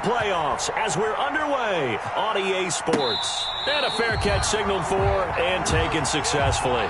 playoffs as we're underway on EA Sports. And a fair catch signaled for and taken successfully.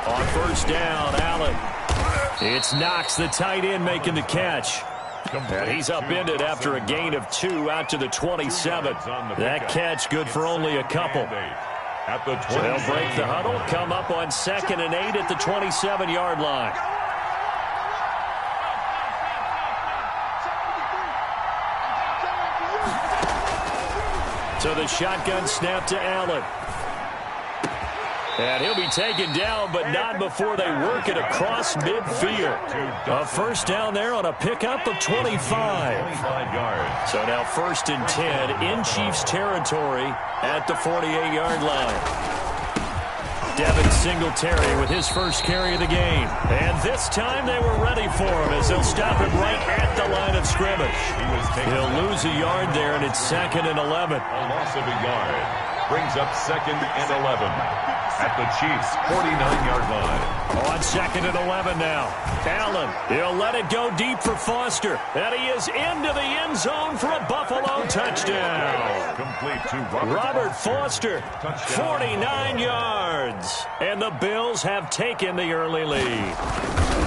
On first down, Allen. It's Knox, the tight end, making the catch. And he's upended after a gain of 2 out to the 27. That catch good for only a couple. So they'll break the huddle, come up on 2nd and 8 at the 27-yard line. So the shotgun snap to Allen. And he'll be taken down, but not before they work it across midfield. A first down there on a pickup of 25. So now 1st and 10 in Chiefs territory at the 48-yard line. Devin Singletary with his first carry of the game. And this time they were ready for him as they'll stop him right at the line of scrimmage. He'll lose a yard there, and it's 2nd and 11. A loss of a yard brings up 2nd and 11. At the Chiefs' 49-yard line. On 2nd and 11 now. Allen, he'll let it go deep for Foster. And he is into the end zone for a Buffalo touchdown. Complete to Robert Foster, 49 yards. And the Bills have taken the early lead.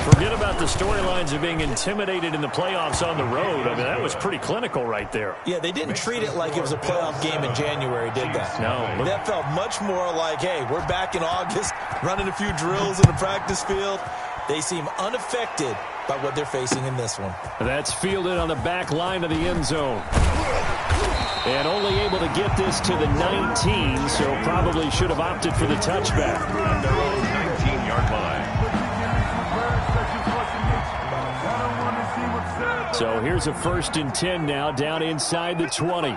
Forget about the storylines of being intimidated in the playoffs on the road. I mean, that was pretty clinical right there. Yeah, they didn't treat it like it was a playoff game in January, did they? No. That felt much more like, hey, we're back in August, running a few drills in the practice field. They seem unaffected by what they're facing in this one. That's fielded on the back line of the end zone. And only able to get this to the 19, so probably should have opted for the touchback. At their own 19-yard line. So here's a 1st and 10 now, down inside the 20.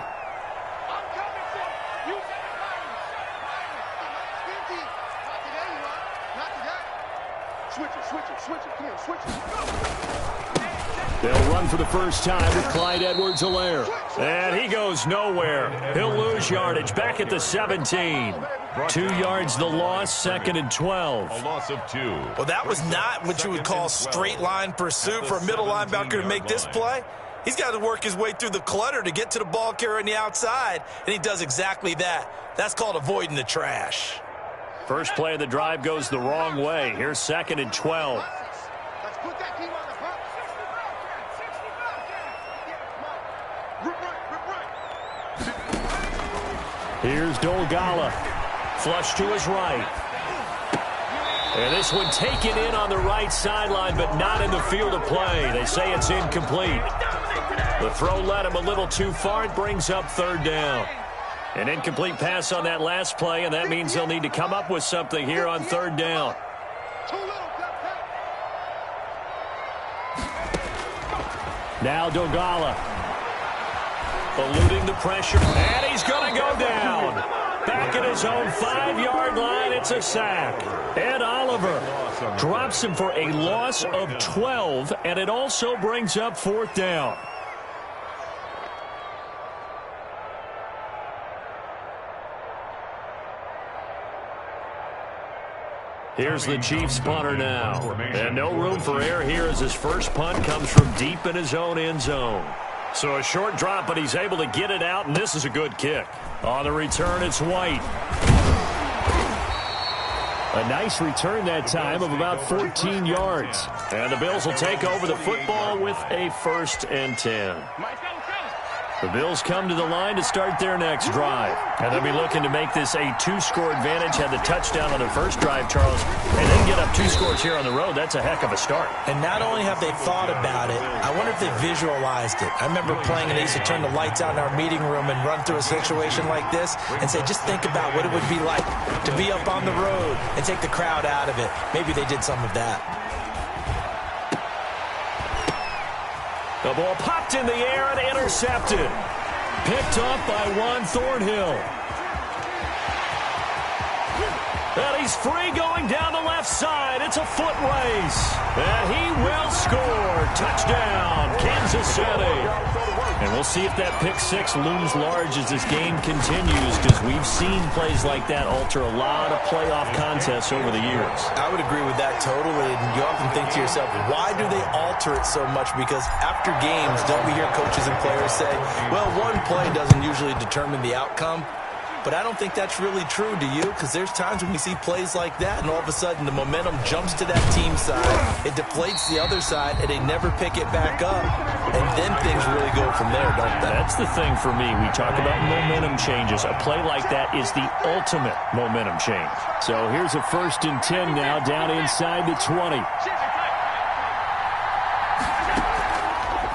They'll run for the first time with Clyde Edwards-Helaire. And he goes nowhere. He'll lose yardage back at the 17. 2 yards the loss, 2nd and 12. A loss of 2. Well, that was not what you would call straight line pursuit for a middle linebacker to make this play. He's got to work his way through the clutter to get to the ball carrier on the outside, and he does exactly that. That's called avoiding the trash. First play of the drive goes the wrong way. Here's 2nd and 12. Here's Dolgala. Flush to his right. And this one taken in on the right sideline, but not in the field of play. They say it's incomplete. The throw led him a little too far. It brings up 3rd down. An incomplete pass on that last play, and that means they'll need to come up with something here on 3rd down. Now Dolgala. Eluding the pressure, and he's going to go down. Back at his own 5-yard line, it's a sack. Ed Oliver drops him for a loss of 12, and it also brings up 4th down. Here's the Chiefs punter now. And no room for error here as his first punt comes from deep in his own end zone. So a short drop, but he's able to get it out, and this is a good kick. On the return, it's White. A nice return that time of about 14 yards. And the Bills will take over the football with a 1st and 10. The Bills come to the line to start their next drive. And they'll be looking to make this a 2-score advantage. Had the touchdown on their first drive, Charles, and then get up 2 scores here on the road. That's a heck of a start. And not only have they thought about it, I wonder if they visualized it. I remember playing and they used to turn the lights out in our meeting room and run through a situation like this and say, just think about what it would be like to be up on the road and take the crowd out of it. Maybe they did some of that. The ball popped in the air and intercepted. Picked up by Juan Thornhill. And he's free going down the left side. It's a foot race. And he will score. Touchdown, Kansas City. And we'll see if that pick six looms large as this game continues, because we've seen plays like that alter a lot of playoff contests over the years. I would agree with that totally. And you often think to yourself, why do they alter it so much? Because after games, don't we hear coaches and players say, well, one play doesn't usually determine the outcome? But I don't think that's really true, do you? Because there's times when we see plays like that, and all of a sudden the momentum jumps to that team side. It deflates the other side, and they never pick it back up. And then things really go from there, don't they? That's the thing for me. We talk about momentum changes. A play like that is the ultimate momentum change. So here's a 1st and 10 now, down inside the 20.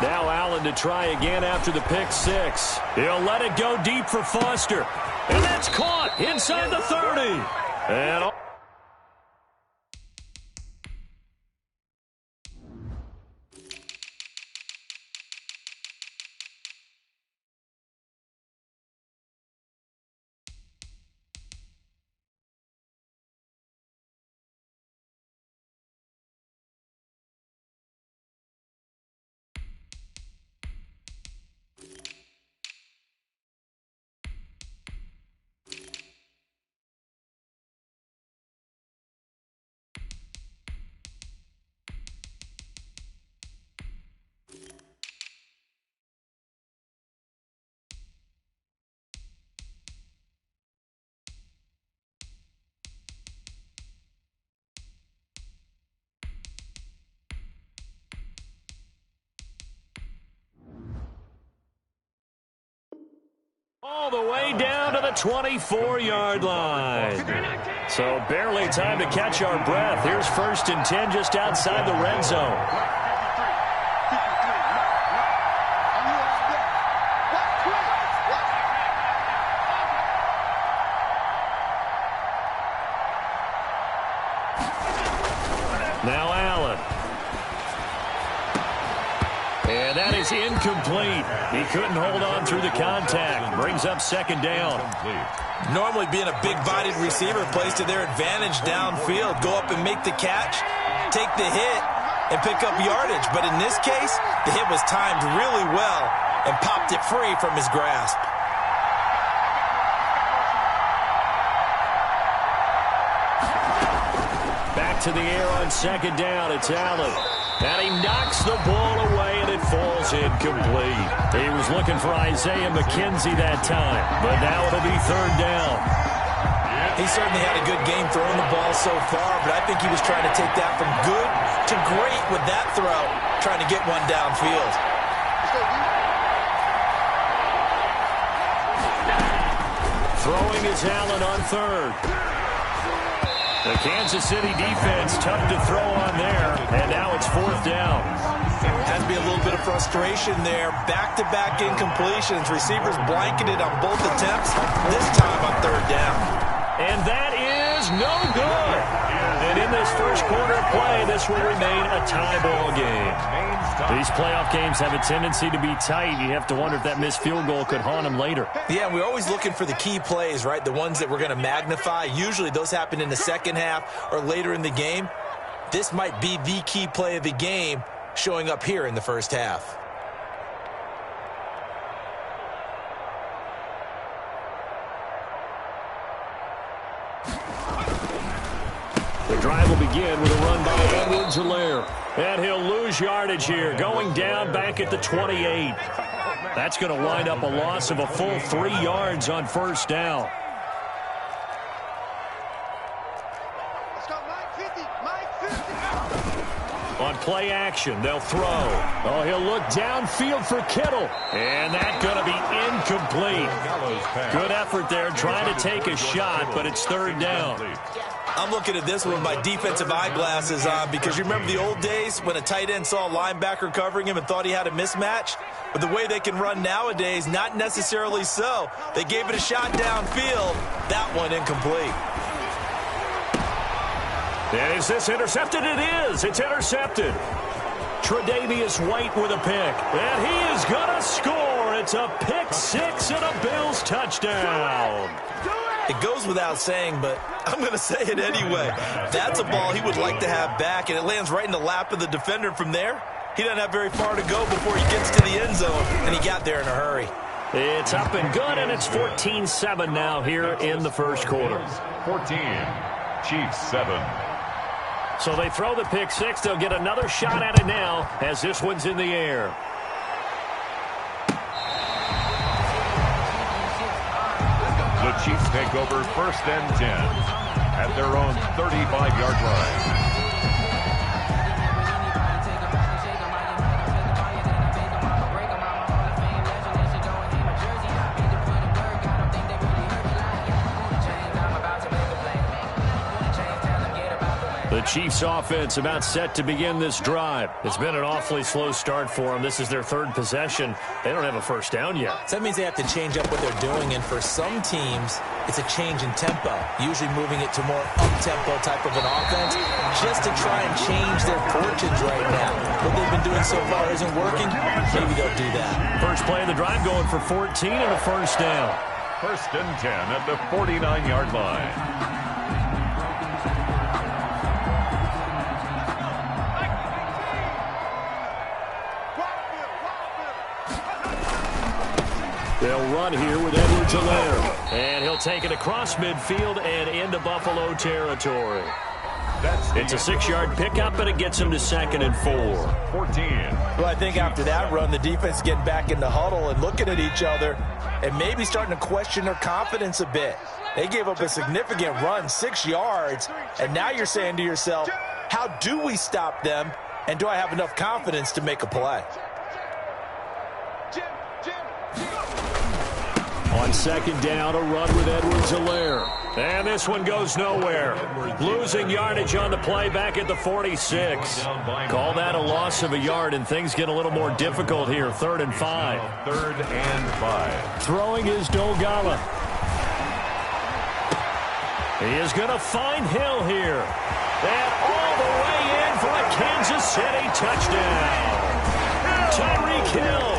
Now Allen to try again after the pick six. He'll let it go deep for Foster. And that's caught inside the 30. And all the way down to the 24-yard line. So barely time to catch our breath. Here's 1st and 10 just outside the red zone. Now Allen. And that is incomplete. He couldn't hold on through the contact. Brings up 2nd down. Normally being a big-bodied receiver plays to their advantage downfield. Go up and make the catch, take the hit, and pick up yardage. But in this case, the hit was timed really well and popped it free from his grasp. Back to the air on 2nd down. It's Allen. And he knocks the ball away, and it falls incomplete. He was looking for Isaiah McKenzie that time, but now it'll be 3rd down. He certainly had a good game throwing the ball so far, but I think he was trying to take that from good to great with that throw, trying to get one downfield. Throwing is Allen on 3rd. The Kansas City defense tough to throw on there, and now it's 4th down. Has to be a little bit of frustration there. Back-to-back incompletions. Receivers blanketed on both attempts, this time on 3rd down. And that is no good. And in this first quarter of play, this will remain a tie ball game. These playoff games have a tendency to be tight. You have to wonder if that missed field goal could haunt them later. Yeah, we're always looking for the key plays, right? The ones that we're going to magnify. Usually those happen in the second half or later in the game. This might be the key play of the game showing up here in the first half. The drive will begin with a run by Edwards-Helaire. And he'll lose yardage here, going down back at the 28. That's going to wind up a loss of a full 3 yards on first down. On play action, they'll throw. Oh, he'll look downfield for Kittle. And that's going to be incomplete. Good effort there trying to take a shot, but it's third down. I'm looking at this one with my defensive eyeglasses on because you remember the old days when a tight end saw a linebacker covering him and thought he had a mismatch? But the way they can run nowadays, not necessarily so. They gave it a shot downfield. That one incomplete. Is this intercepted? It is. It's intercepted. Tre'Davious White with a pick. And he is going to score. It's a pick six and a Bills touchdown. It goes without saying, but I'm going to say it anyway. That's a ball he would like to have back, and it lands right in the lap of the defender from there. He doesn't have very far to go before he gets to the end zone, and he got there in a hurry. It's up and good, and it's 14-7 now here in the first quarter. 14, Chiefs 7. So they throw the pick six. They'll get another shot at it now as this one's in the air. The Chiefs take over first and 10 at their own 35-yard line. The Chiefs offense about set to begin this drive. It's been an awfully slow start for them. This is their third possession. They don't have a first down yet. So that means they have to change up what they're doing, and for some teams, it's a change in tempo, usually moving it to more up-tempo type of an offense just to try and change their fortunes right now. What they've been doing so far isn't working. Maybe they'll do that. First play of the drive going for 14 and a first down. First and 10 at the 49-yard line. They'll run here with Edwards-Helaire. And he'll take it across midfield and into Buffalo territory. It's a 6-yard pickup, and it gets him to 2nd and 4. 14. Well, I think after that run, the defense is getting back in the huddle and looking at each other and maybe starting to question their confidence a bit. They gave up a significant run, 6 yards, and now you're saying to yourself, how do we stop them, and do I have enough confidence to make a play? On second down, a run with Edwards-Helaire. And this one goes nowhere. Losing yardage on the play back at the 46. Call that a loss of a yard, and things get a little more difficult here. 3rd and 5. 3rd and 5. Throwing is Dogala. He is going to find Hill here. And all the way in for a Kansas City touchdown. Tyreek Hill.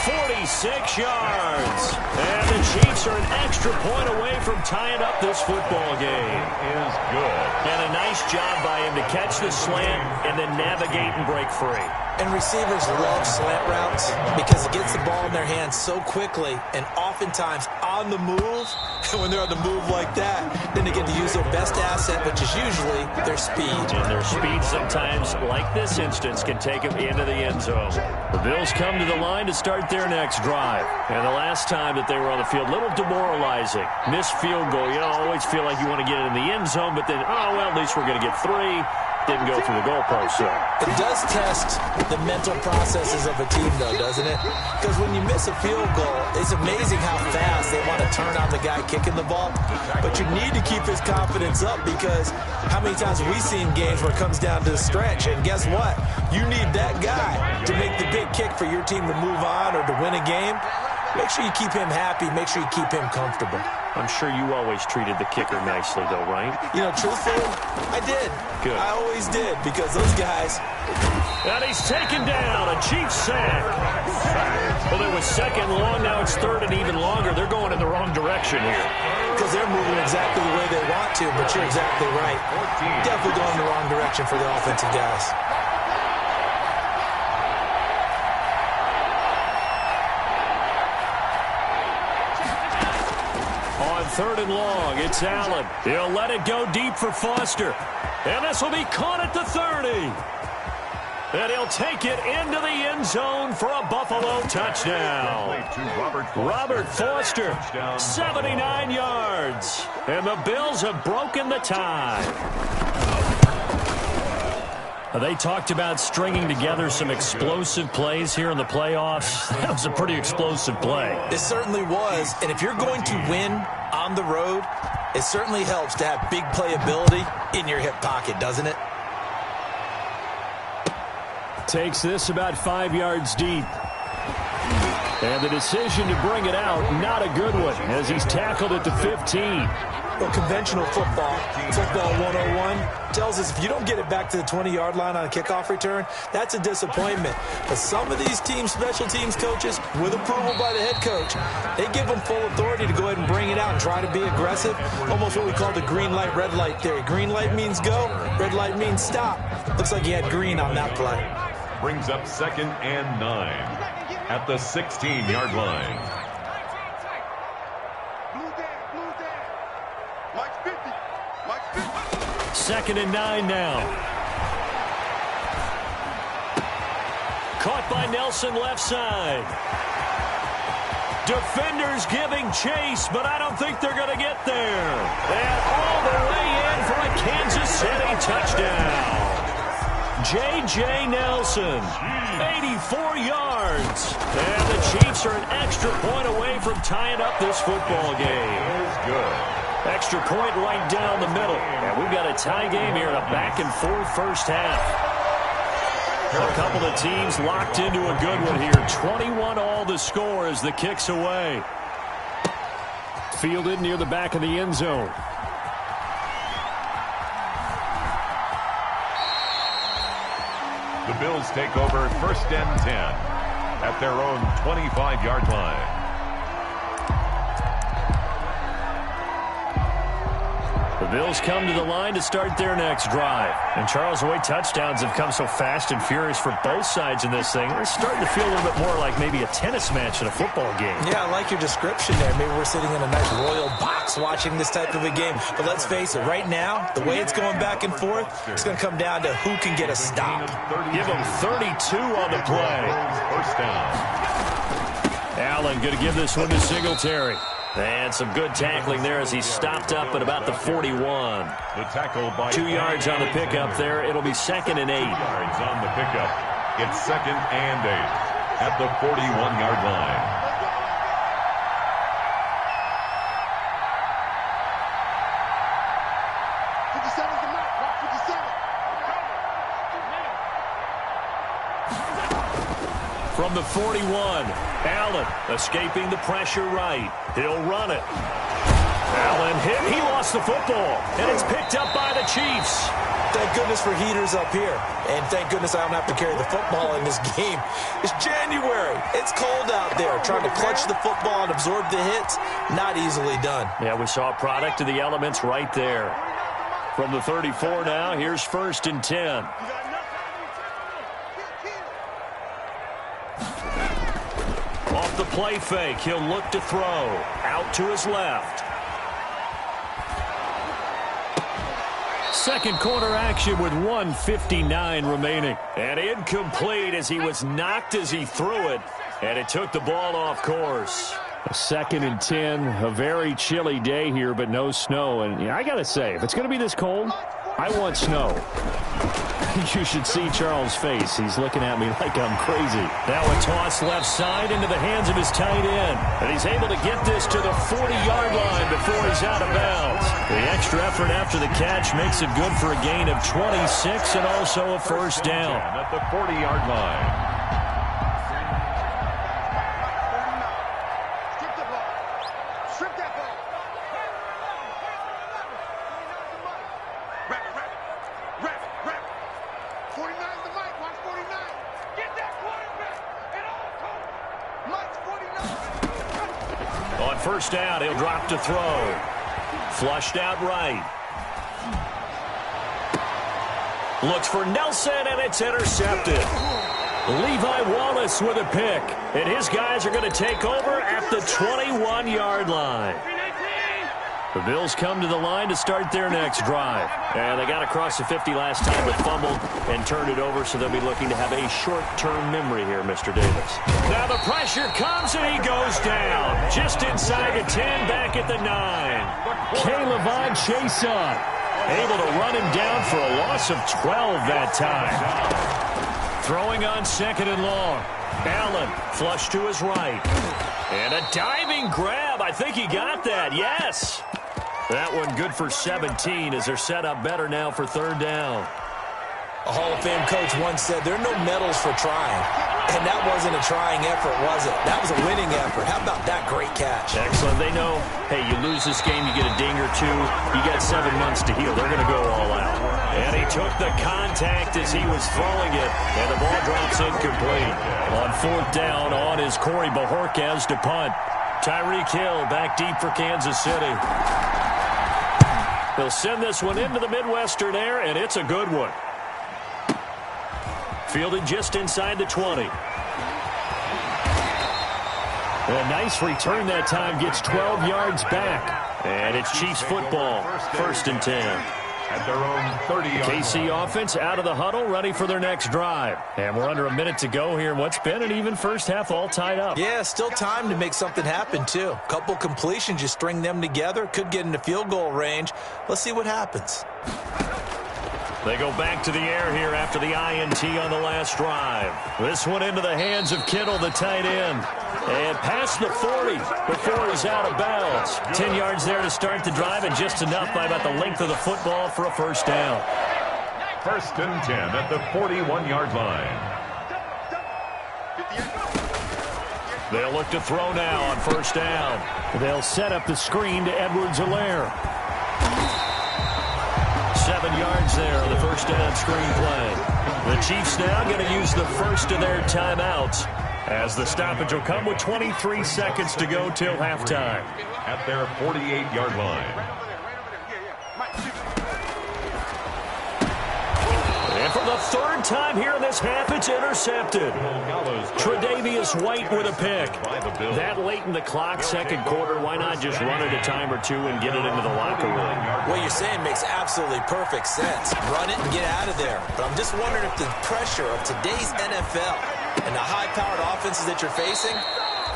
46 yards. And the Chiefs are an extra point away from tying up this football game. Is good. And a nice job by him to catch the slant and then navigate and break free. And receivers love slant routes because it gets the ball in their hands so quickly and oftentimes on the move. And when they're on the move like that, then they get to use their best asset, which is usually their speed. And their speed sometimes, like this instance, can take them into the end zone. The Bills come to the line to start their next drive. And the last time that they were on the field, a little demoralizing. Missed field goal. You know, always feel like you want to get it in the end zone, but then, oh, well, at least we're going to get 3. Didn't go through the goalpost, so. It does test the mental processes of a team, though, doesn't it? Because when you miss a field goal, it's amazing how fast they want to turn on the guy kicking the ball. But you need to keep his confidence up because how many times have we seen games where it comes down to the stretch? And guess what? You need that guy to make the big kick for your team to move on or to win a game. Make sure you keep him happy. Make sure you keep him comfortable. I'm sure you always treated the kicker nicely, though, right? You know, truthfully, I did. Good. I always did because those guys. And he's taken down. A Chiefs sack. Well, it was 2nd long. Now it's 3rd and even longer. They're going in the wrong direction here. Because they're moving exactly the way they want to, but you're exactly right. Definitely going in the wrong direction for the offensive guys. 3rd and long. It's Allen. He'll let it go deep for Foster. And this will be caught at the 30. And he'll take it into the end zone for a Buffalo touchdown. Robert Foster, 79 yards. And the Bills have broken the tie. They talked about stringing together some explosive plays here in the playoffs. That was a pretty explosive play. It certainly was. And if you're going to win on the road, it certainly helps to have big playability in your hip pocket, doesn't it? Takes this about 5 yards deep. And the decision to bring it out, not a good one, as he's tackled at the 15. Well, conventional football 101, tells us if you don't get it back to the 20-yard line on a kickoff return, that's a disappointment. But some of these teams, special teams coaches, with approval by the head coach, they give them full authority to go ahead and bring it out and try to be aggressive, almost what we call the green light, red light theory. Green light means go, red light means stop. Looks like he had green on that play. Brings up 2nd and 9 at the 16-yard line. 2nd and 9 now. Caught by Nelson left side. Defenders giving chase, but I don't think they're going to get there. And all the way in for a Kansas City touchdown. J.J. Nelson, 84 yards. And the Chiefs are an extra point away from tying up this football game. Good. Extra point right down the middle. And we've got a tie game here in a back-and-forth first half. A couple of teams locked into a good one here. 21-all the score as the kick's away. Fielded near the back of the end zone. The Bills take over 1st and 10 at their own 25-yard line. The Bills come to the line to start their next drive. And Charles, the way touchdowns have come so fast and furious for both sides in this thing, we're starting to feel a little bit more like maybe a tennis match in a football game. Yeah, I like your description there. Maybe we're sitting in a nice royal box watching this type of a game. But let's face it, right now, the way it's going back and forth, it's going to come down to who can get a stop. Give them 32 on the play. First down. Allen going to give this one to Singletary. And some good tackling there as he stopped up at about the 41. The tackle by 2 yards on the pickup there. It'll be 2nd and 8. 2 yards on the pickup. It's 2nd and 8 at the 41-yard line. From the 41, Allen escaping the pressure right. He'll run it. Allen hit. He lost the football, and it's picked up by the Chiefs. Thank goodness for heaters up here. And thank goodness I don't have to carry the football in this game. It's January. It's cold out there. Trying to clutch the football and absorb the hits, not easily done. Yeah, we saw a product of the elements right there. From the 34 now, here's 1st and 10. Off the play fake, he'll look to throw. Out to his left. Second quarter action with 1:59 remaining. And incomplete as he was knocked as he threw it. And it took the ball off course. A 2nd and 10, a very chilly day here, but no snow. And I got to say, if it's going to be this cold, I want snow. You should see Charles' face. He's looking at me like I'm crazy. Now a toss left side into the hands of his tight end. And he's able to get this to the 40-yard line before he's out of bounds. The extra effort after the catch makes it good for a gain of 26 and also a first down. At the 40-yard line. First down, he'll drop to throw. Flushed out right. Looks for Nelson, and it's intercepted. Levi Wallace with a pick. And his guys are going to take over at the 21-yard line. The Bills come to the line to start their next drive. And they got across the 50 last time but fumbled and turned it over, so they'll be looking to have a short-term memory here, Mr. Davis. Now the pressure comes and he goes down. Just inside the 10, back at the 9. Caleb Chason able to run him down for a loss of 12 that time. Throwing on 2nd and long. Allen flush to his right. And a diving grab. I think he got that. Yes. That one good for 17 as they're set up better now for 3rd down. A Hall of Fame coach once said there are no medals for trying. And that wasn't a trying effort, was it? That was a winning effort. How about that great catch? Excellent. They know, hey, you lose this game, you get a ding or two. You got 7 months to heal. They're going to go all out. And he took the contact as he was throwing it, and the ball drops incomplete. On 4th down, on is Corey Bajorquez to punt. Tyreek Hill back deep for Kansas City. He'll send this one into the Midwestern air, and it's a good one. Fielded just inside the 20. A nice return that time. Gets 12 yards back. And it's Chiefs football. 1st and 10. At their own 30-yard KC offense out of the huddle, ready for their next drive. And we're under a minute to go here in what's been an even first half, all tied up. Yeah, still time to make something happen, too. Couple completions, you string them together. Could get into field goal range. Let's see what happens. They go back to the air here after the INT on the last drive. This one into the hands of Kittle, the tight end. And past the 40 before he's out of bounds. 10 yards there to start the drive, and just enough by about the length of the football for a 1st down. 1st and 10 at the 41-yard line. They'll look to throw now on 1st down. They'll set up the screen to Edwards-Helaire. 7 yards there on the 1st down screen play. The Chiefs now going to use the first of their timeouts, as the stoppage will come with 23 seconds to go till halftime. At their 48-yard line. And for the 3rd time here in this half, it's intercepted. Tre'Davious White with a pick. That late in the clock, 2nd quarter, why not just run it a time or two and get it into the locker room? What you're saying makes absolutely perfect sense. Run it and get out of there. But I'm just wondering if the pressure of today's NFL and the high-powered offenses that you're facing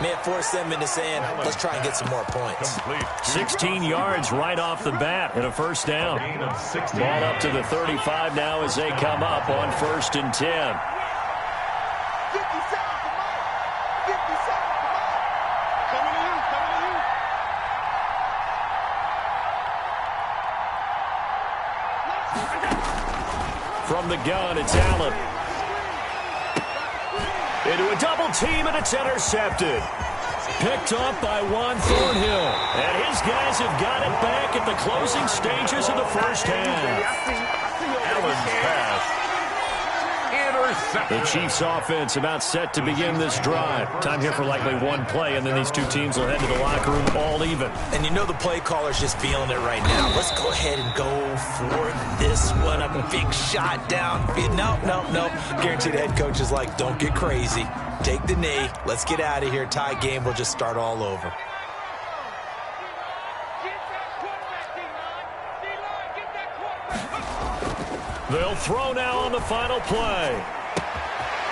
may have forced them into saying, let's try and get some more points. 16 yards right off the bat and a 1st down. Ball up to the 35 now as they come up on 1st and 10. From the gun, it's Allen. Into a double team, and it's intercepted. Picked off by Juan Thornhill. And his guys have got it back at the closing stages of the 1st half. Allen's pass. Intercepted. The Chiefs offense about set to begin this drive. Time here for likely one play, and then these two teams will head to the locker room all even. And you know the play caller's just feeling it right now. Let's go ahead and go for this one. A big shot down. No. Guaranteed the head coach is like, don't get crazy. Take the knee. Let's get out of here. Tie game. We'll just start all over. They'll throw now on the final play.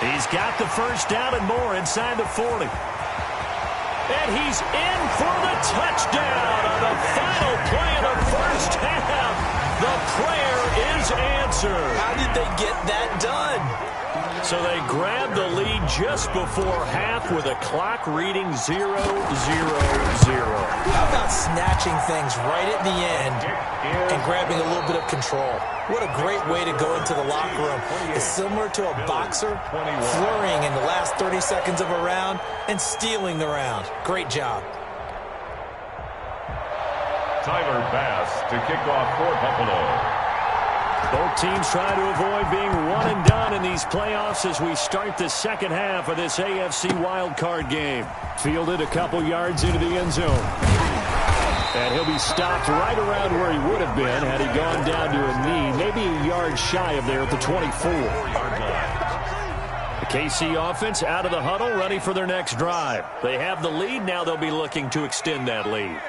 He's got the 1st down and more inside the 40. And he's in for the touchdown on the final play of the 1st half. The prayer is answered. How did they get that done? So they grabbed the lead just before half with a clock reading 0-0-0. How about snatching things right at the end and grabbing a little bit of control? What a great way to go into the locker room. It's similar to a boxer flurrying in the last 30 seconds of a round and stealing the round. Great job. Tyler Bass to kick off for Buffalo. Both teams try to avoid being one and done in these playoffs as we start the 2nd half of this AFC wildcard game. Fielded a couple yards into the end zone. And he'll be stopped right around where he would have been had he gone down to a knee, maybe a yard shy of there at the 24. The KC offense out of the huddle, ready for their next drive. They have the lead. Now they'll be looking to extend that lead.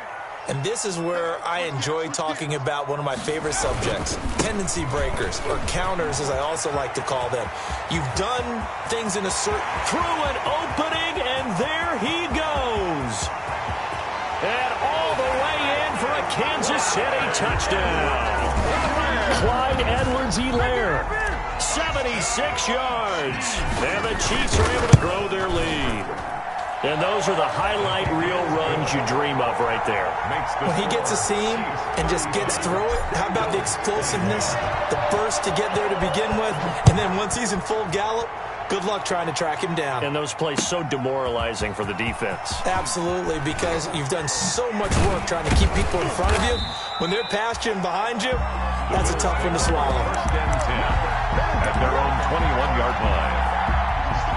And this is where I enjoy talking about one of my favorite subjects, tendency breakers, or counters as I also like to call them. You've done things in a certain... Through an opening, and there he goes. And all the way in for a Kansas City touchdown. Clyde Edwards-Helaire, 76 yards. And the Chiefs are able to grow their lead. And those are the highlight reel runs you dream of right there. When he gets a seam and just gets through it, how about the explosiveness, the burst to get there to begin with, and then once he's in full gallop, good luck trying to track him down. And those plays so demoralizing for the defense. Absolutely, because you've done so much work trying to keep people in front of you. When they're past you and behind you, that's a tough one to swallow. At their own 21-yard line.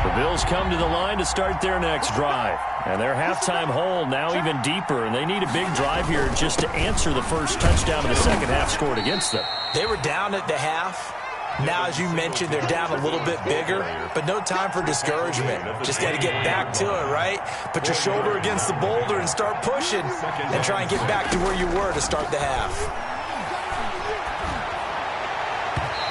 The Bills come to the line to start their next drive. And their halftime hole now even deeper, and they need a big drive here just to answer the first touchdown of the second half scored against them. They were down at the half. Now, as you mentioned, they're down a little bit bigger, but no time for discouragement. Just got to get back to it, right? Put your shoulder against the boulder and start pushing and try and get back to where you were to start the half.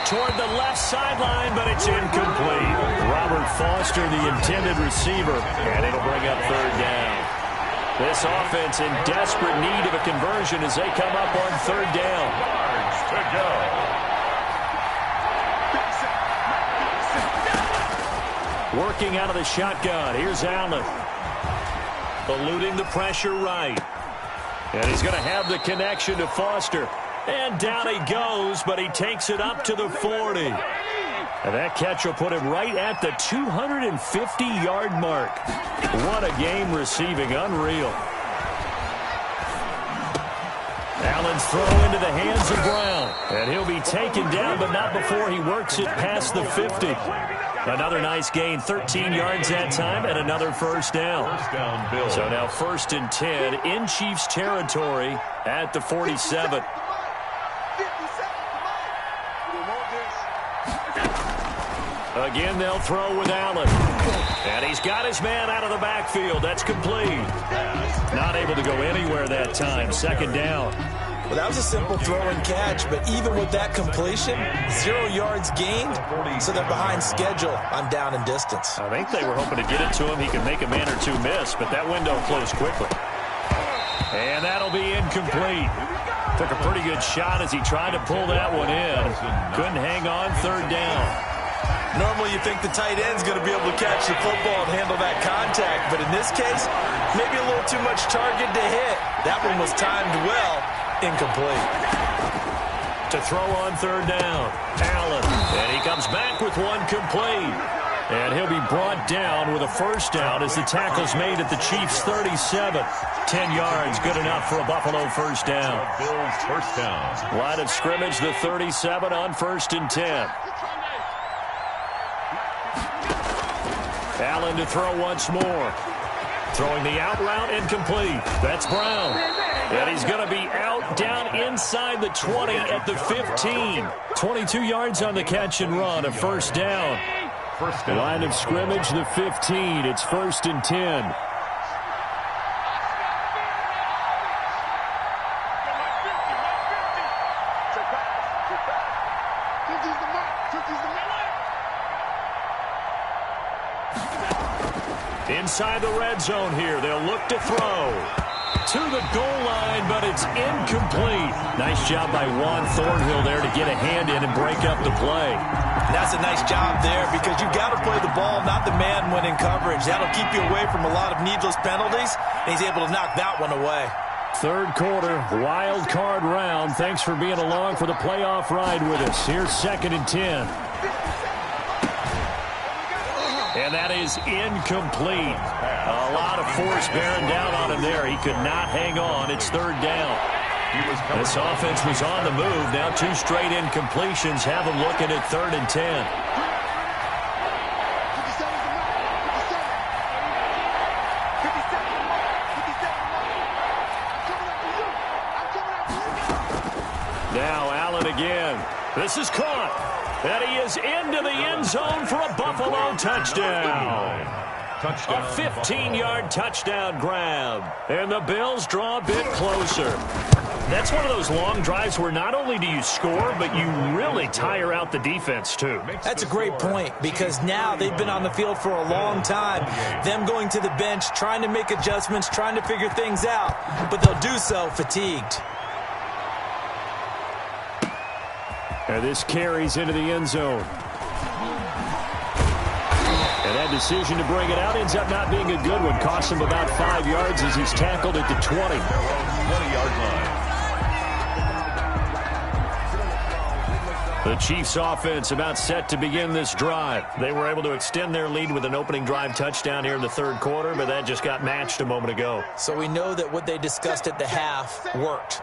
Toward the left sideline, but it's incomplete. Robert Foster, the intended receiver, and it'll bring up third down. This offense in desperate need of a conversion as they come up on third down. Yards to go. Working out of the shotgun. Here's Allen. Eluding the pressure right. And he's going to have the connection to Foster. And down he goes, but he takes it up to the 40. And that catch will put him right at the 250-yard mark. What a game receiving. Unreal. Allen's throw into the hands of Brown. And he'll be taken down, but not before he works it past the 50. Another nice gain, 13 yards that time, and another first down. So now 1st and 10 in Chiefs territory at the 47. Again, they'll throw with Allen. And he's got his man out of the backfield. That's complete. Not able to go anywhere that time. Second down. Well, that was a simple throw and catch, but even with that completion, 0 yards gained, so they're behind schedule on down and distance. I think they were hoping to get it to him. He could make a man or two miss, but that window closed quickly. And that'll be incomplete. Took a pretty good shot as he tried to pull that one in. Couldn't hang on, third down. Normally you think the tight end's going to be able to catch the football and handle that contact, but in this case, maybe a little too much target to hit. That one was timed well. Incomplete. To throw on third down, Allen. And he comes back with one complete. And he'll be brought down with a first down as the tackle's made at the Chiefs' 37. 10 yards, good enough for a Buffalo first down. Bills first down. Line of scrimmage, the 37 on 1st and 10. Allen to throw once more. Throwing the out route, incomplete. That's Brown. And he's going to be out down inside the 20 at the 15. 22 yards on the catch and run, a first down. Line of scrimmage, the 15. It's 1st and 10. Inside the red zone here. They'll look to throw. To the goal line, but it's incomplete. Nice job by Juan Thornhill there to get a hand in and break up the play. That's a nice job there because you've got to play the ball, not the man when in coverage. That'll keep you away from a lot of needless penalties, and he's able to knock that one away. Third quarter, wild card round. Thanks for being along for the playoff ride with us. Here's 2nd and 10. And that is incomplete. A lot of force bearing down on him there. He could not hang on. It's third down. This offense was on the move. Now 2 straight incompletions have them looking at 3rd and 10. Now Allen again. This is caught. And he is into the end zone for a Buffalo touchdown. Touchdown. A 15-yard touchdown grab. And the Bills draw a bit closer. That's one of those long drives where not only do you score, but you really tire out the defense, too. That's a great point, because now they've been on the field for a long time. Them going to the bench, trying to make adjustments, trying to figure things out, but they'll do so fatigued. And this carries into the end zone. And that decision to bring it out ends up not being a good one. Costs him about 5 yards as he's tackled at the 20. 20-yard line. The Chiefs offense about set to begin this drive. They were able to extend their lead with an opening drive touchdown here in the third quarter, but that just got matched a moment ago. So we know that what they discussed at the half worked.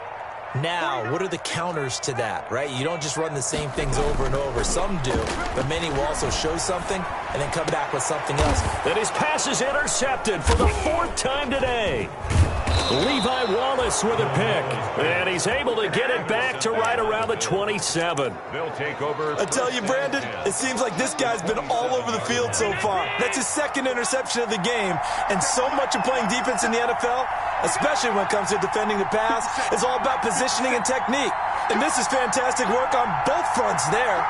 Now, what are the counters to that, right? You don't just run the same things over and over. Some do, but many will also show something and then come back with something else. And his pass is intercepted for the 4th time today. Levi Wallace with a pick. And he's able to get it back to right around the 27. They'll take over. I tell you, Brandon, it seems like this guy's been all over the field so far. That's his 2nd interception of the game. And so much of playing defense in the NFL, especially when it comes to defending the pass, is all about positioning and technique. And this is fantastic work on both fronts there.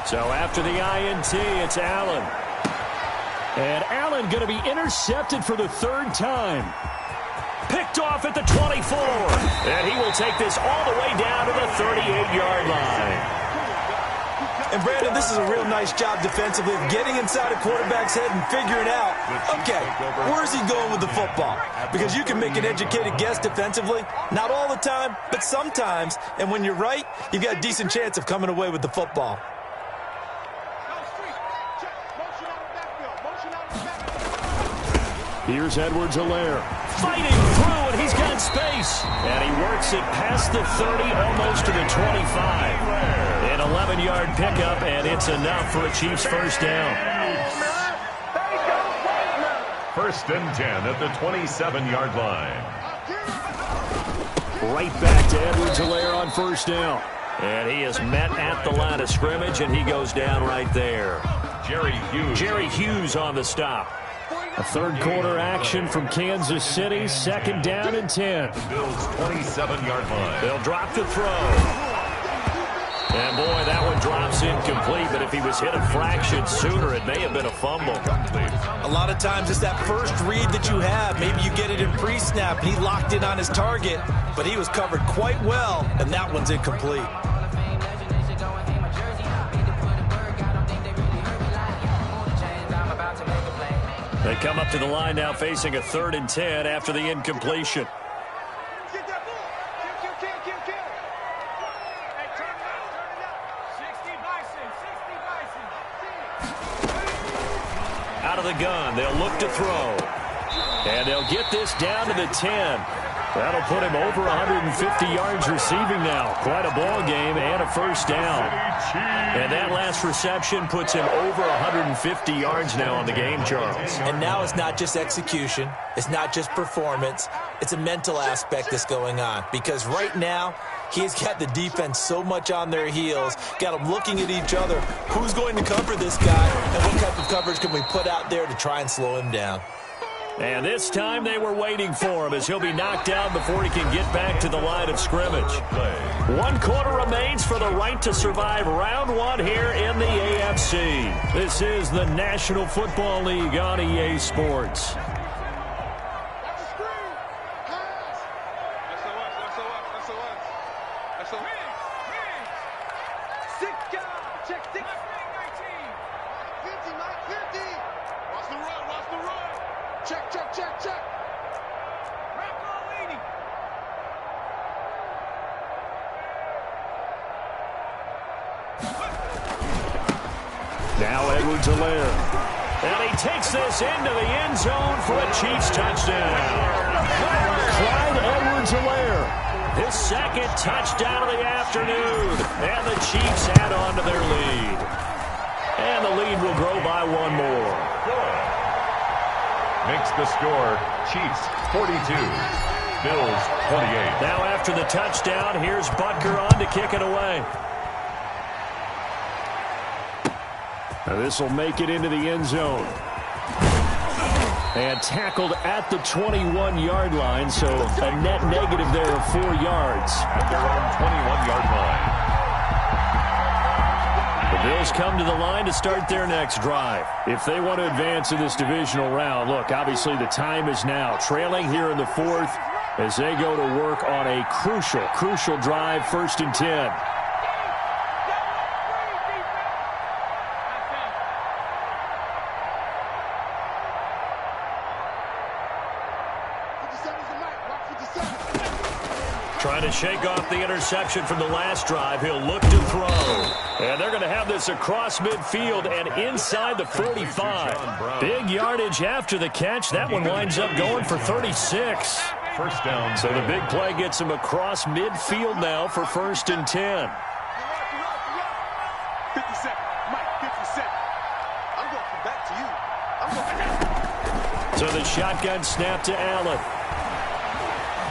So after the INT, it's Allen. And Allen going to be intercepted for the 3rd time. Picked off at the 24. And he will take this all the way down to the 38-yard line. And, Brandon, this is a real nice job defensively of getting inside a quarterback's head and figuring out, okay, where's he going with the football? Because you can make an educated guess defensively. Not all the time, but sometimes. And when you're right, you've got a decent chance of coming away with the football. Here's Edwards-Helaire fighting through, and he's got space. And he works it past the 30, almost to the 25. An 11-yard pickup, and it's enough for a Chiefs first down. 1st and 10 at the 27-yard line. Right back to Edwards-Helaire on first down. And he is met at the line of scrimmage, and he goes down right there. Jerry Hughes on the stop. A third quarter action from Kansas City, 2nd down and 10. Bills 27-yard line. They'll drop the throw. And boy, that one drops incomplete, but if he was hit a fraction sooner, it may have been a fumble. A lot of times it's that first read that you have. Maybe you get it in pre-snap, and he locked in on his target, but he was covered quite well, and that one's incomplete. They come up to the line now facing a 3rd and 10 after the incompletion. Out of the gun, they'll look to throw. And they'll get this down to the 10. That'll put him over 150 yards receiving now. Quite a ball game and a first down. And that last reception puts him over 150 yards now on the game, Charles. And now it's not just execution. It's not just performance. It's a mental aspect that's going on. Because right now, he's got the defense so much on their heels, got them looking at each other. Who's going to cover this guy, and what type of coverage can we put out there to try and slow him down? And this time they were waiting for him as he'll be knocked down before he can get back to the line of scrimmage. 1 quarter remains for the right to survive round 1 here in the AFC. This is the National Football League on EA Sports. Now Edwards-Helaire. And he takes this into the end zone for a Chiefs touchdown. Clyde Edwards-Helaire, his 2nd touchdown of the afternoon. And the Chiefs add on to their lead. And the lead will grow by 1 more. Makes the score Chiefs 42, Bills 28. Now after the touchdown, here's Butker on to kick it away. This will make it into the end zone. And tackled at the 21-yard line, so a net negative there of 4 yards. At their own 21-yard line. The Bills come to the line to start their next drive. If they want to advance in this divisional round, look, obviously the time is now. Trailing here in the fourth as they go to work on a crucial drive, 1st and 10. Trying to shake off the interception from the last drive. He'll look to throw. And they're going to have this across midfield and inside the 45. Big yardage after the catch. That one winds up going for 36. First down. So the big play gets him across midfield now for 1st and 10. 50 seconds. Mike, 50 seconds. I'm going to come back to you. So the shotgun snap to Allen.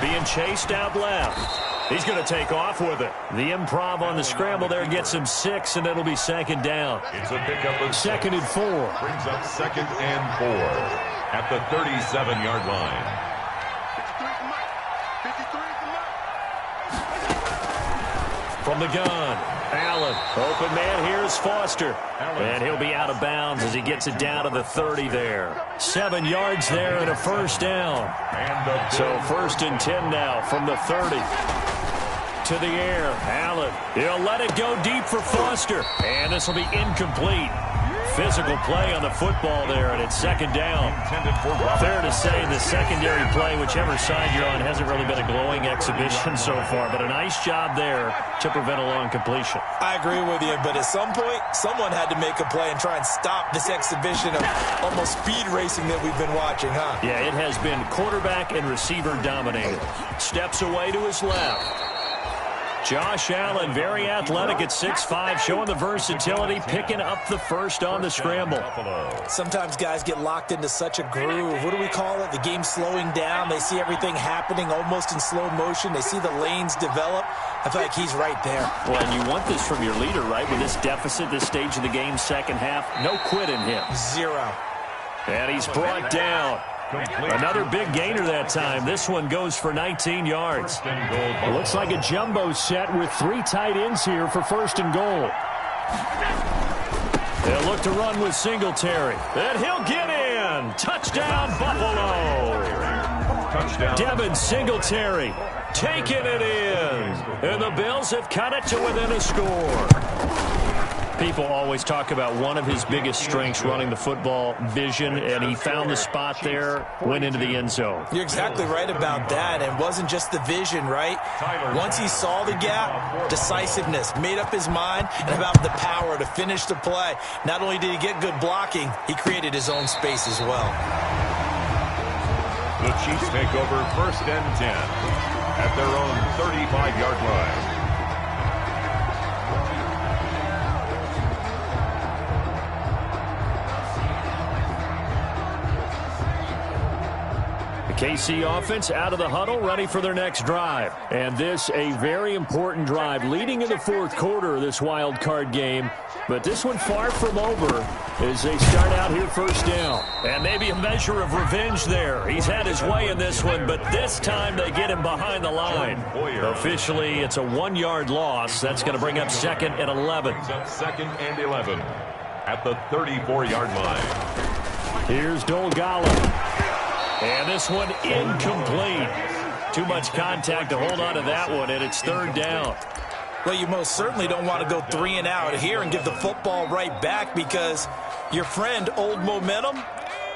Being chased out left. He's going to take off with it. The improv on the scramble there gets him 6, and it'll be 2nd down. It's a pickup of 2nd and 4. Brings up 2nd and 4 at the 37-yard line. 53 From the gun, Allen. Open man, here's Foster. And he'll be out of bounds as he gets it down to the 30 there. 7 yards there and a 1st down. So 1st and 10 now from the 30. To the air, Allen. He'll let it go deep for Foster. And this will be incomplete. Physical play on the football there, and it's 2nd down. Fair to say the secondary play, whichever side you're on, hasn't really been a glowing exhibition so far, but a nice job there to prevent a long completion. I agree with you, but at some point, someone had to make a play and try and stop this exhibition of almost speed racing that we've been watching, huh? Yeah, it has been quarterback and receiver dominated. Steps away to his left. Josh Allen, very athletic at 6'5", showing the versatility, picking up the 1st on the scramble. Sometimes guys get locked into such a groove. What do we call it? The game slowing down. They see everything happening almost in slow motion. They see the lanes develop. I feel like he's right there. Well, and you want this from your leader, right? With this deficit, this stage of the game, 2nd half, no quit in him. 0. And he's brought down. Another big gainer that time. This one goes for 19 yards. It looks like a jumbo set with 3 tight ends here for 1st and goal. They'll look to run with Singletary. And he'll get in. Touchdown, Buffalo. Touchdown. Devin Singletary taking it in. And the Bills have cut it to within a score. People always talk about one of his biggest strengths, running the football, vision, and he found the spot there, went into the end zone. You're exactly right about that. And it wasn't just the vision, right? Once he saw the gap, decisiveness, made up his mind, and about the power to finish the play. Not only did he get good blocking, he created his own space as well. The Chiefs take over 1st and 10 at their own 35-yard line. KC offense out of the huddle, ready for their next drive. And this, a very important drive leading in the 4th quarter of this wild card game. But this one far from over as they start out here 1st down. And maybe a measure of revenge there. He's had his way in this one, but this time they get him behind the line. Officially, it's a 1-yard loss. That's going to bring up 2nd and 11. 2nd and 11 at the 34-yard line. Here's Dolgala. And this one incomplete. Too much contact to hold on to that one, and it's 3rd down. Well, you most certainly don't want to go 3 and out here and give the football right back because your friend, Old Momentum,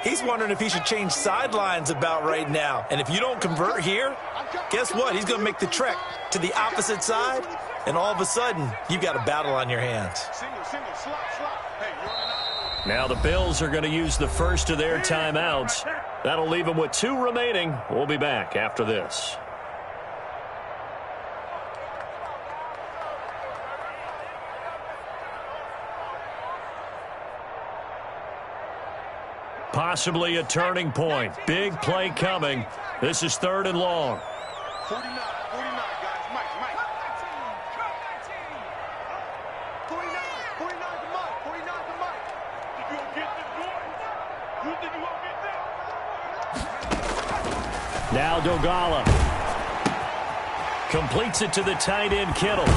he's wondering if he should change sidelines about right now. And if you don't convert here, guess what? He's going to make the trek to the opposite side, and all of a sudden, you've got a battle on your hands. Now the Bills are going to use the first of their timeouts. That'll leave them with 2 remaining. We'll be back after this. Possibly a turning point. Big play coming. This is 3rd and long. 49, guys. Mike. 49 to Mike. Now Dogala. Completes it to the tight end, Kittle.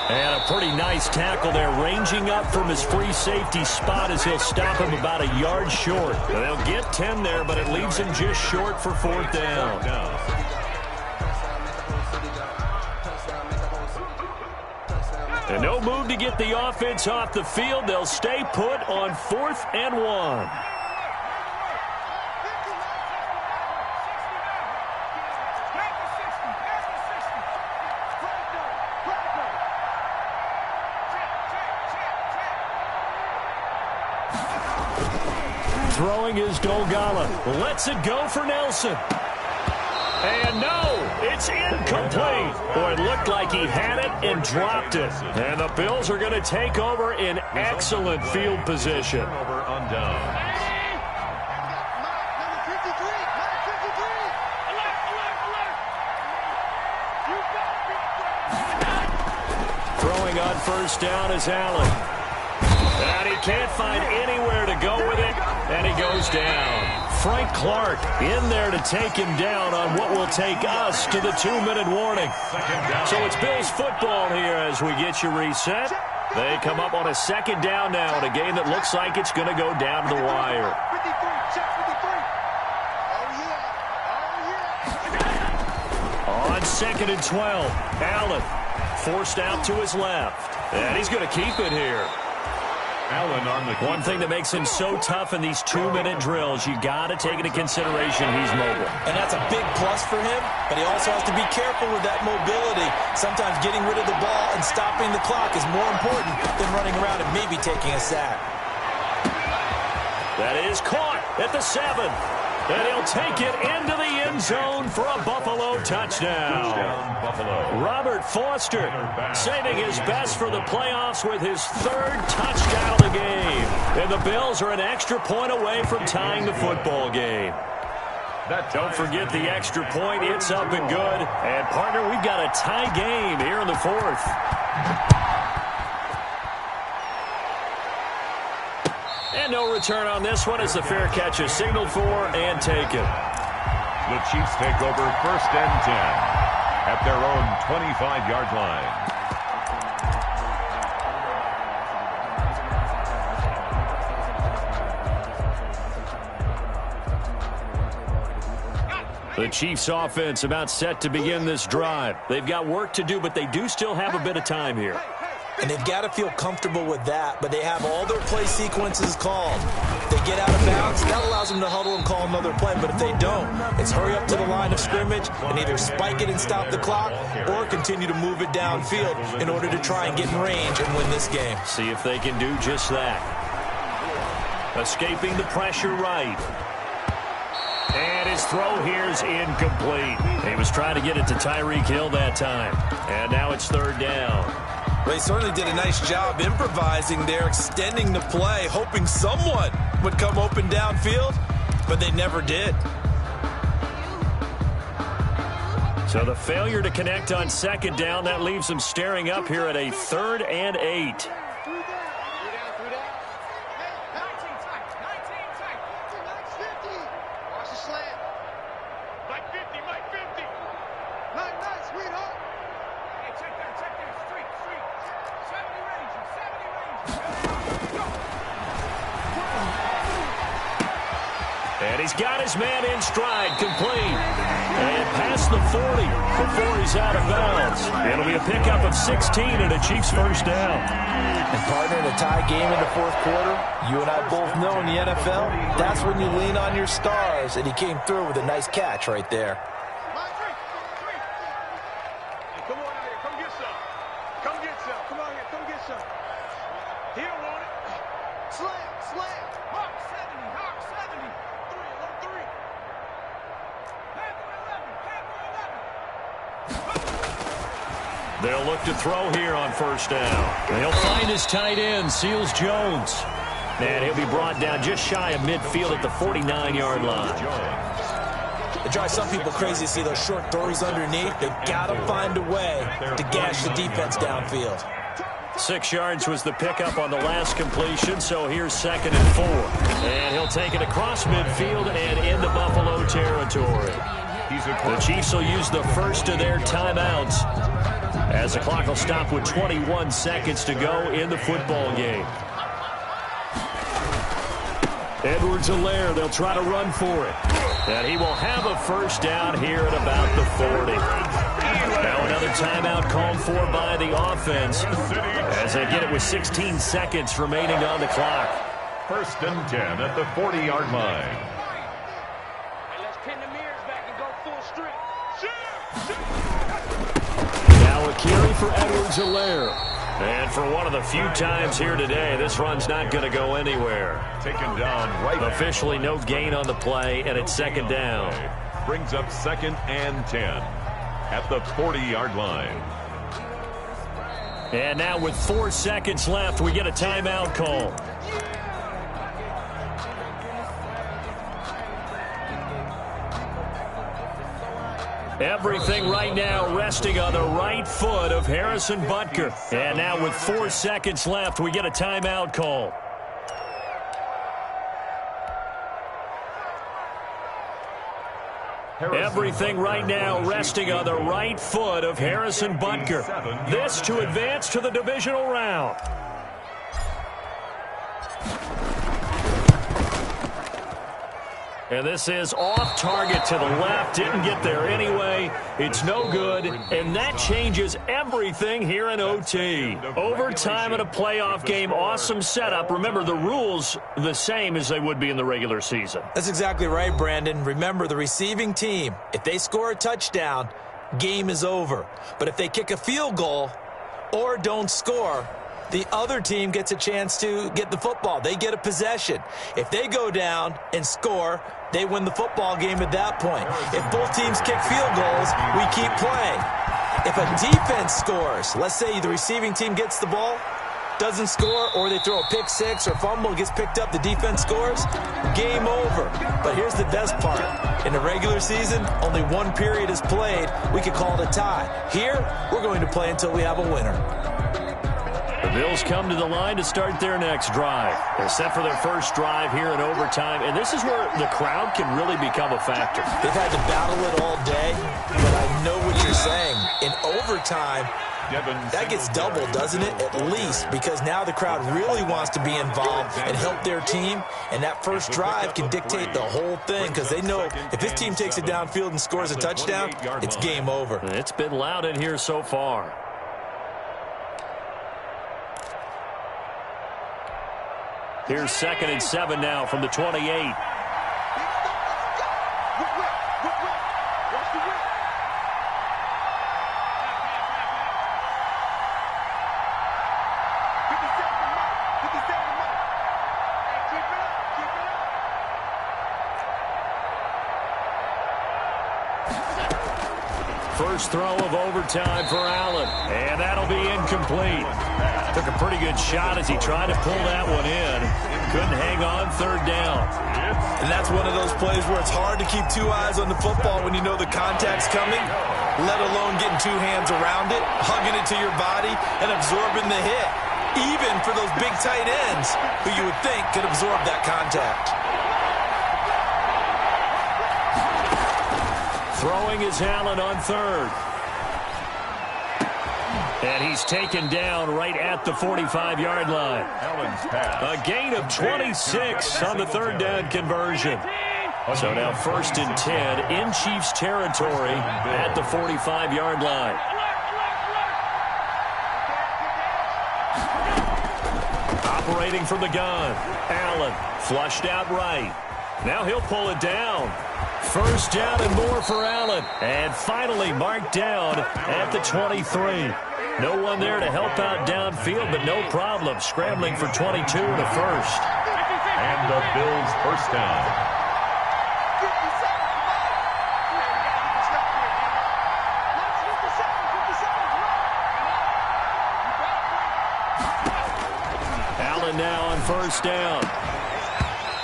And a pretty nice tackle there, ranging up from his free safety spot as he'll stop him about a yard short. They'll get 10 there, but it leaves him just short for 4th down. And no move to get the offense off the field. They'll stay put on 4th and 1. Throwing is Dogala. Lets it go for Nelson. And no, it's incomplete. Boy, it looked like he had it and dropped it. And the Bills are going to take over in excellent field position. Over on down. Throwing on 1st down is Allen. And he can't find anywhere to go with it, and he goes down. Frank Clark in there to take him down on what will take us to the 2-minute warning. So it's Bills football here as we get you reset. They come up on a 2nd down now in a game that looks like it's going to go down to the wire. On 2nd and 12, Allen forced out to his left. And he's going to keep it here. Allen on the keeper. One thing that makes him so tough in these 2-minute drills, you got to take into consideration he's mobile. And that's a big plus for him, but he also has to be careful with that mobility. Sometimes getting rid of the ball and stopping the clock is more important than running around and maybe taking a sack. That is caught at the 7. And he'll take it into the end zone for a Buffalo touchdown. Robert Foster saving his best for the playoffs with his 3rd touchdown of the game. And the Bills are an extra point away from tying the football game. Don't forget the extra point. It's up and good. And, partner, we've got a tie game here in the 4th. And no return on this one as the fair catch is signaled for and taken. The Chiefs take over 1st and 10 at their own 25-yard line. The Chiefs offense about set to begin this drive. They've got work to do, but they do still have a bit of time here. And they've got to feel comfortable with that, but they have all their play sequences called. If they get out of bounds, that allows them to huddle and call another play, but if they don't, it's hurry up to the line of scrimmage and either spike it and stop the clock or continue to move it downfield in order to try and get in range and win this game. See if they can do just that. Escaping the pressure right. And his throw here is incomplete. He was trying to get it to Tyreek Hill that time. And now it's 3rd down. Well, he certainly did a nice job improvising there, extending the play, hoping someone would come open downfield, but they never did. So the failure to connect on 2nd down, that leaves them staring up here at a 3rd and 8. And he's got his man in stride, complete. And past the 40 before he's out of bounds. It'll be a pickup of 16 and a Chiefs 1st down. And partner, in a tie game in the 4th quarter, you and I both know in the NFL, that's when you lean on your stars, and he came through with a nice catch right there. Come on out here, come get some. Come get some. Come on here, come get some. He don't want it. Slam, slam. Hawk 70, Hawk 70. 3. They'll look to throw here on 1st down. They'll find his tight end, Seals Jones. And he'll be brought down just shy of midfield at the 49-yard line. It drives some people crazy to see those short throws underneath. They've got to find a way to gash the defense downfield. 6 yards was the pickup on the last completion, so here's 2nd and 4. And he'll take it across midfield and into Buffalo territory. The Chiefs will use the first of their timeouts as the clock will stop with 21 seconds to go in the football game. Edwards-Helaire, they'll try to run for it. And he will have a first down here at about the 40. Now another timeout called for by the offense as they get it with 16 seconds remaining on the clock. First and 10 at the 40-yard line. Hey, let's pin the mirrors back and go full strength. Now a carry for Edwards-Helaire. And for one of the few times here today, this run's not going to go anywhere. Taken down right. Officially no gain on the play, and it's second down. Brings up second and 10 at the 40-yard line. And now with 4 seconds left, we get a timeout call. Everything right now resting on the right foot of Harrison Butker. And now with 4 seconds left, we get a timeout call. Everything right now resting on the right foot of Harrison Butker. This to advance to the divisional round. And this is off target to the left. Didn't get there anyway. It's no good. And that changes everything here in OT. Overtime in a playoff game. Awesome setup. Remember, the rules the same as they would be in the regular season. That's exactly right, Brandon. Remember, the receiving team, if they score a touchdown, game is over. But if they kick a field goal or don't score, the other team gets a chance to get the football. They get a possession. If they go down and score, they win the football game at that point. If both teams kick field goals, we keep playing. If a defense scores, let's say the receiving team gets the ball, doesn't score, or they throw a pick six or fumble, gets picked up, the defense scores, game over. But here's the best part. In the regular season, only one period is played. We could call it a tie. Here, we're going to play until we have a winner. The Bills come to the line to start their next drive. They're set for their first drive here in overtime, and this is where the crowd can really become a factor. They've had to battle it all day, but I know what you're saying. In overtime, that gets doubled, doesn't it? At least, because now the crowd really wants to be involved and help their team, and that first drive can dictate the whole thing because they know if this team takes it downfield and scores a touchdown, it's game over. It's been loud in here so far. Here's 2nd and 7 now from the 28. First throw of overtime for Allen, and that'll be incomplete. Took a pretty good shot as he tried to pull that one in. Couldn't hang on, 3rd down. And that's one of those plays where it's hard to keep 2 eyes on the football when you know the contact's coming, let alone getting 2 hands around it, hugging it to your body, and absorbing the hit. Even for those big tight ends who you would think could absorb that contact. Throwing is Allen on 3rd. And he's taken down right at the 45-yard line. A gain of 26 on the 3rd down conversion. So now 1st and 10 in Chiefs territory at the 45-yard line. Operating from the gun. Allen flushed out right. Now he'll pull it down. 1st down and more for Allen. And finally marked down at the 23. No one there to help out downfield, but no problem. Scrambling for 22 and a first. And the Bills' first down. Allen now on 1st down.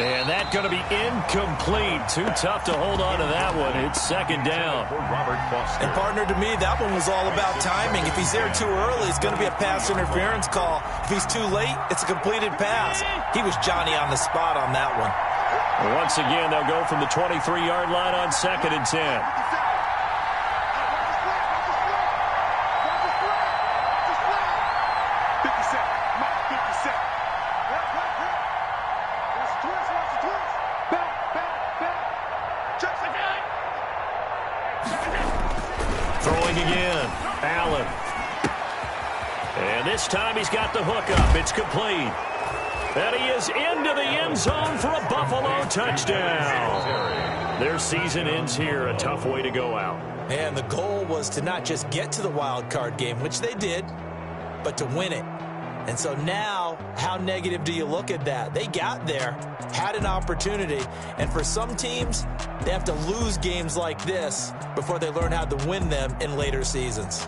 And that's going to be incomplete. Too tough to hold on to that one. It's 2nd down. And partner, to me, that one was all about timing. If he's there too early, it's going to be a pass interference call. If he's too late, it's a completed pass. He was Johnny on the spot on that one. Once again, they'll go from the 23-yard line on 2nd and 10. This time he's got the hook up. It's complete. And he is into the end zone for a Buffalo touchdown. Their season ends here. A tough way to go out. And the goal was to not just get to the wild card game, which they did, but to win it. And so now, how negative do you look at that? They got there, had an opportunity, and for some teams, they have to lose games like this before they learn how to win them in later seasons.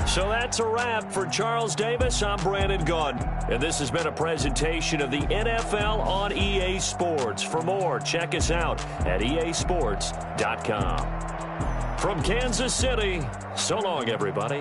So that's a wrap for Charles Davis. I'm Brandon Gaudin, and this has been a presentation of the NFL on EA Sports. For more, check us out at easports.com. From Kansas City, so long, everybody.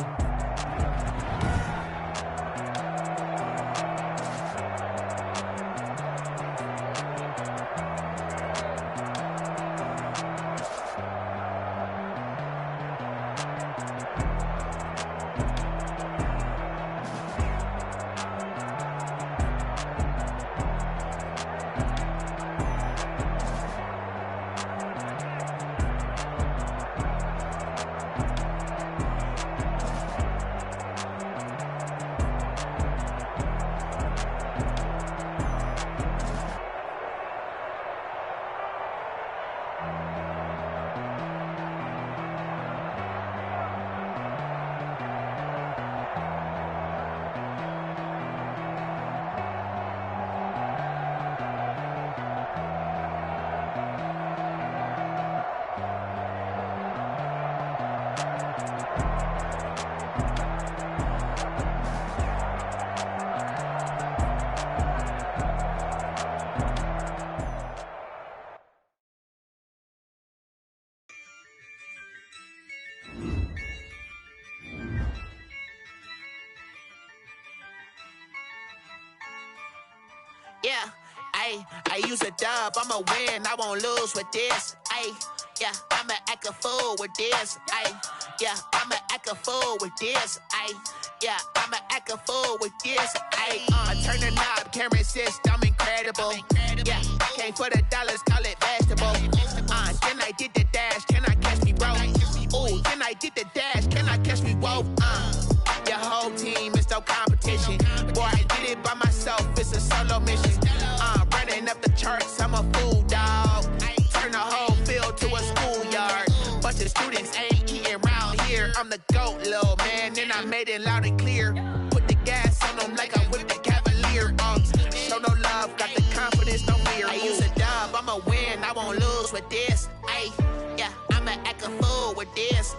Yeah, I use a dub, I'ma win, I won't lose with this. Yeah, I'ma act a fool with this. Yeah, I'ma act a fool with this. Yeah, I'ma act a fool with this. Turn the knob, camera assist, I'm incredible. Yeah, came for the dollars, call it vegetable. Then I did the dash, can I catch me, bro? Ooh, then I did the dash, can I catch me, whoa? Your whole team is no competition. Boy, I did it by myself, it's a solo mission. Running up the charts, I'm a fool, dog. Turn the whole field to a schoolyard. Bunch of students ain't eating round here. I'm the GOAT, little man, and I made it loud and clear. Put the gas on them like I whipped the Cavalier. Show no love, got the confidence, no fear. I use a dub, I'ma win, I won't lose with this. Yeah, I'ma act a fool with this.